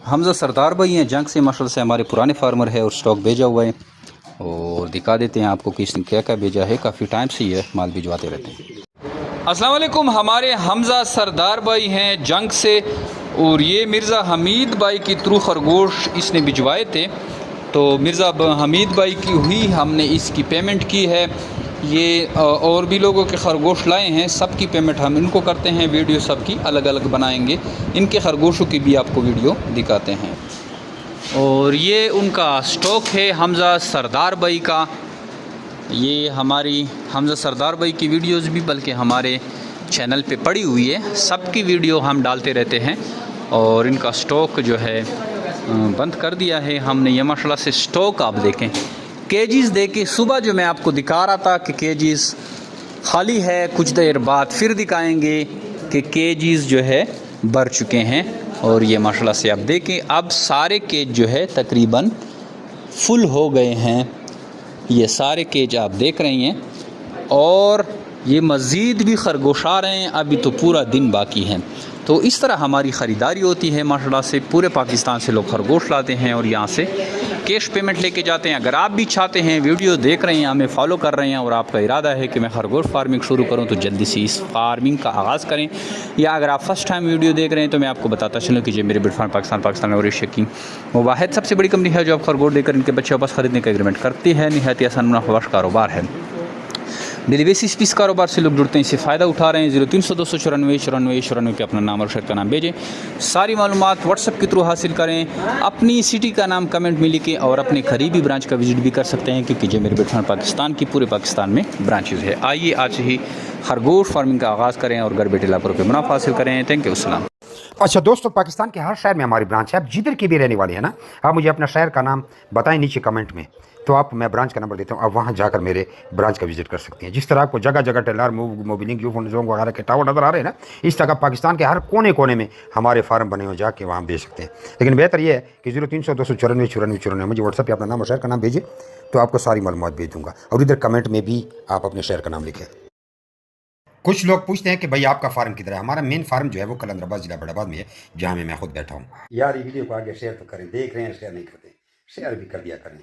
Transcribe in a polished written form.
हमजा सरदार भाई हैं जंग से, माशाल्लाह से हमारे पुराने फार्मर है और स्टॉक भेजा हुआ है और दिखा देते हैं आपको कि इसने क्या क्या भेजा है। काफ़ी टाइम से ये माल भिजवाते रहते हैं। अस्सलाम वालेकुम, हमारे हमजा सरदार भाई हैं जंग से और ये मिर्ज़ा हमीद भाई की थ्रू खरगोश इसने भिजवाए थे। तो मिर्ज़ा हमीद भाई की हुई हमने इसकी पेमेंट की है। ये और भी लोगों के खरगोश लाए हैं, सब की पेमेंट हम इनको करते हैं। वीडियो सबकी अलग अलग बनाएंगे, इनके खरगोशों की भी आपको वीडियो दिखाते हैं। और ये उनका स्टॉक है हमजा सरदार भाई का। ये हमारी हमजा सरदार भाई की वीडियोस भी बल्कि हमारे चैनल पे पड़ी हुई है, सबकी वीडियो हम डालते रहते हैं। और इनका स्टॉक जो है बंद कर दिया है हमने। ये माशाल्लाह से स्टॉक आप देखें, केजीज़ देखें। सुबह जो मैं आपको दिखा रहा था कि केजीज़ खाली है, कुछ देर बाद फिर दिखाएंगे कि केजीज़ जो है भर चुके हैं। और ये माशाल्लाह से आप देखें, अब सारे केज जो है तकरीबन फुल हो गए हैं। ये सारे केज आप देख रहे हैं और ये मज़ीद भी खरगोश आ रहे हैं, अभी तो पूरा दिन बाकी है। तो इस तरह हमारी ख़रीदारी होती है माशाल्लाह से। पूरे पाकिस्तान से लोग खरगोश लाते हैं और यहाँ से कैश पेमेंट लेके जाते हैं। अगर आप भी चाहते हैं, वीडियो देख रहे हैं, हमें फॉलो कर रहे हैं और आपका इरादा है कि मैं खरगोश फार्मिंग शुरू करूं, तो जल्दी से इस फार्मिंग का आगाज़ करें। या अगर आप फर्स्ट टाइम वीडियो देख रहे हैं तो मैं आपको बताता चलूँ कि मेरे बिट फार्म पाकिस्तान और एशिया की वो वाहिद सबसे बड़ी कंपनी है जो आप खरगोश देकर इनके बच्चे वापस खरीदने का एग्रीमेंट करती है। निहायत आसान मुनाफा बख्श कारोबार है। डेली बेसिस पे इस कारोबार से लोग जुड़ते हैं, इससे फ़ायदा उठा रहे हैं। 0300 294 94 94 पे अपना नाम और शहर का नाम भेजें। सारी मालूमात व्हाट्सएप के थ्रू हासिल करें। अपनी सिटी का नाम कमेंट में लिखें और अपने करीबी ब्रांच का विजिट भी कर सकते हैं, क्योंकि जो मेरे बेटफान पाकिस्तान की पूरे पाकिस्तान में ब्रांचेज़ है। आइए आज ही खरगोश फार्मिंग का आगाज़ करें और घर बैठे लाखों रुपये मुनाफा हासिल करें। थैंक यू, अस्सलाम। अच्छा दोस्तों, पाकिस्तान के हर शहर में हमारी ब्रांच है। आप जिधर की भी रहने वाले हैं ना, आप मुझे अपना शहर का नाम बताएं नीचे कमेंट में, तो आप मैं ब्रांच का नंबर देता हूं, आप वहां जाकर मेरे ब्रांच का विजिट कर सकते हैं। जिस तरह आपको जगह जगह टेलर मोबिलिंग जोंग वगैरह के टावर नज़र आ रहे हैं ना, इस तरह पाकिस्तान के हर कोने कोने में हमारे फार्म बने हुए, जाके वहाँ बेच सकते हैं। लेकिन बेहतर यह है कि 0300 294 94 94 मुझे व्हाट्सएप पर अपना नाम और शहर का नाम भेजें, तो आपको सारी मालूमात भेज दूँगा। और इधर कमेंट में भी आप अपने शहर का नाम लिखें। कुछ लोग पूछते हैं कि भाई आपका फार्म किधर है। हमारा मेन फार्म जो है वो कलंदराबाद जिला बड़ाबाद में है, जहाँ मैं खुद बैठा हूँ। यार ये वीडियो को आगे शेयर तो करें, देख रहे हैं शेयर नहीं करते, शेयर भी कर दिया करें।